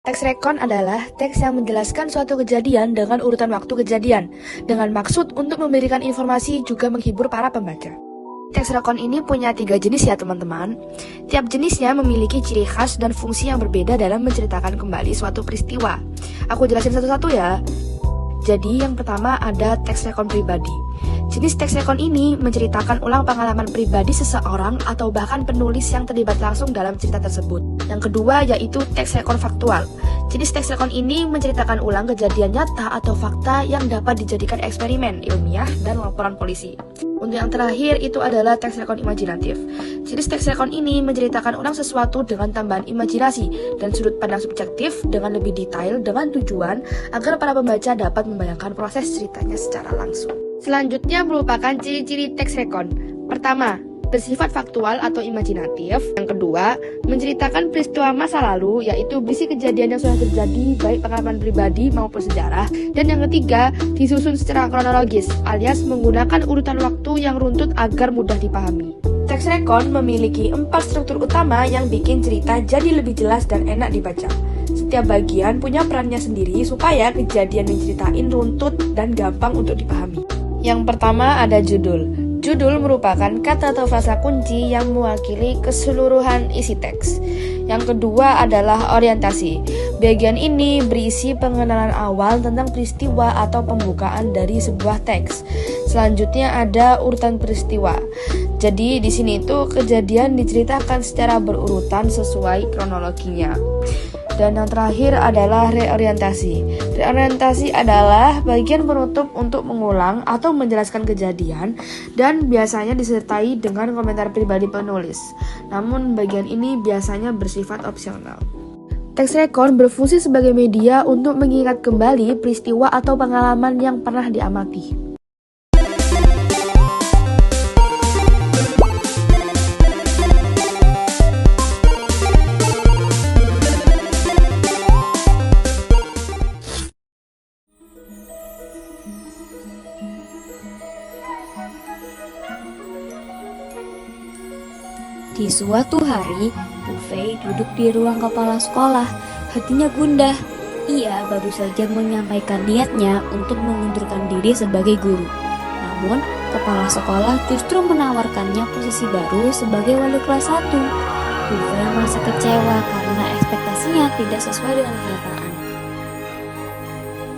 Teks rekon adalah teks yang menjelaskan suatu kejadian dengan urutan waktu kejadian, dengan maksud untuk memberikan informasi juga menghibur para pembaca. Teks rekon ini punya 3 jenis ya teman-teman. Tiap jenisnya memiliki ciri khas dan fungsi yang berbeda dalam menceritakan kembali suatu peristiwa. Aku jelasin satu-satu ya. Jadi yang pertama ada teks rekon pribadi. Jenis teks rekon ini menceritakan ulang pengalaman pribadi seseorang atau bahkan penulis yang terlibat langsung dalam cerita tersebut. Yang kedua yaitu teks rekon faktual. Jenis teks rekon ini menceritakan ulang kejadian nyata atau fakta yang dapat dijadikan eksperimen ilmiah dan laporan polisi. Untuk yang terakhir itu adalah teks rekon imajinatif. Jenis teks rekon ini menceritakan ulang sesuatu dengan tambahan imajinasi dan sudut pandang subjektif dengan lebih detail dengan tujuan agar para pembaca dapat membayangkan proses ceritanya secara langsung. Selanjutnya merupakan ciri-ciri teks rekon. Pertama, bersifat faktual atau imajinatif. Yang kedua, menceritakan peristiwa masa lalu, yaitu berisi kejadian yang sudah terjadi, baik pengalaman pribadi maupun sejarah. Dan yang ketiga, disusun secara kronologis, alias menggunakan urutan waktu yang runtut agar mudah dipahami. Teks rekon memiliki 4 struktur utama yang bikin cerita jadi lebih jelas dan enak dibaca. Setiap bagian punya perannya sendiri supaya kejadian yang diceritain runtut dan gampang untuk dipahami. Yang pertama ada judul. Judul merupakan kata atau frasa kunci yang mewakili keseluruhan isi teks. Yang kedua adalah orientasi. Bagian ini berisi pengenalan awal tentang peristiwa atau pembukaan dari sebuah teks. Selanjutnya ada urutan peristiwa. Jadi di sini itu kejadian diceritakan secara berurutan sesuai kronologinya. Dan yang terakhir adalah reorientasi. Reorientasi adalah bagian penutup untuk mengulang atau menjelaskan kejadian dan biasanya disertai dengan komentar pribadi penulis. Namun bagian ini biasanya bersifat opsional. Teks rekon berfungsi sebagai media untuk mengingat kembali peristiwa atau pengalaman yang pernah diamati. Di suatu hari, Bu Fei duduk di ruang kepala sekolah. Hatinya gundah. Ia baru saja menyampaikan niatnya untuk mengundurkan diri sebagai guru. Namun, kepala sekolah justru menawarkannya posisi baru sebagai wali kelas 1. Bu Fei merasa kecewa karena ekspektasinya tidak sesuai dengan kenyataan.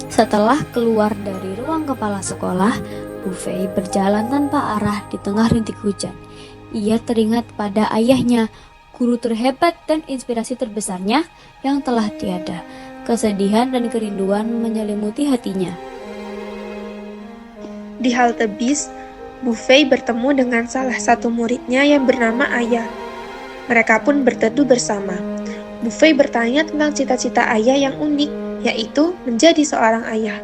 Setelah keluar dari ruang kepala sekolah, Bu Fei berjalan tanpa arah di tengah rintik hujan. Ia teringat pada ayahnya, guru terhebat dan inspirasi terbesarnya yang telah tiada. Kesedihan dan kerinduan menyelimuti hatinya. Di halte bis, Bu Fei bertemu dengan salah satu muridnya yang bernama Ayah. Mereka pun berteduh bersama. Bu Fei bertanya tentang cita-cita Ayah yang unik, yaitu menjadi seorang ayah.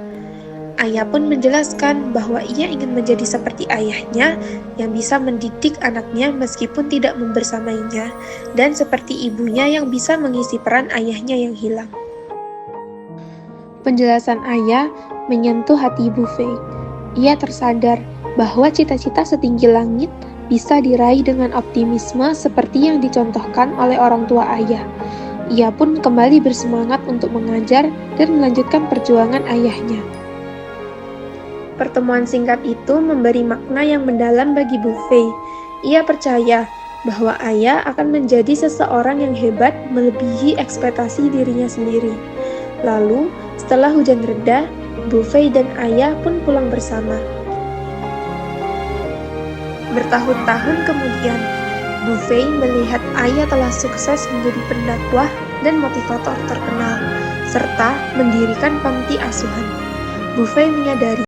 Ayah pun menjelaskan bahwa ia ingin menjadi seperti ayahnya yang bisa mendidik anaknya meskipun tidak membersamainya, dan seperti ibunya yang bisa mengisi peran ayahnya yang hilang. Penjelasan Ayah menyentuh hati Bu Fei. Ia tersadar bahwa cita-cita setinggi langit bisa diraih dengan optimisme seperti yang dicontohkan oleh orang tua Ayah. Ia pun kembali bersemangat untuk mengajar dan melanjutkan perjuangan ayahnya. Pertemuan singkat itu memberi makna yang mendalam bagi Bu Fei. Ia percaya bahwa Ayah akan menjadi seseorang yang hebat melebihi ekspektasi dirinya sendiri. Lalu, setelah hujan reda, Bu Fei dan Ayah pun pulang bersama. Bertahun-tahun kemudian, Bu Fei melihat Ayah telah sukses menjadi pendakwah dan motivator terkenal, serta mendirikan panti asuhan. Bu Fei menyadari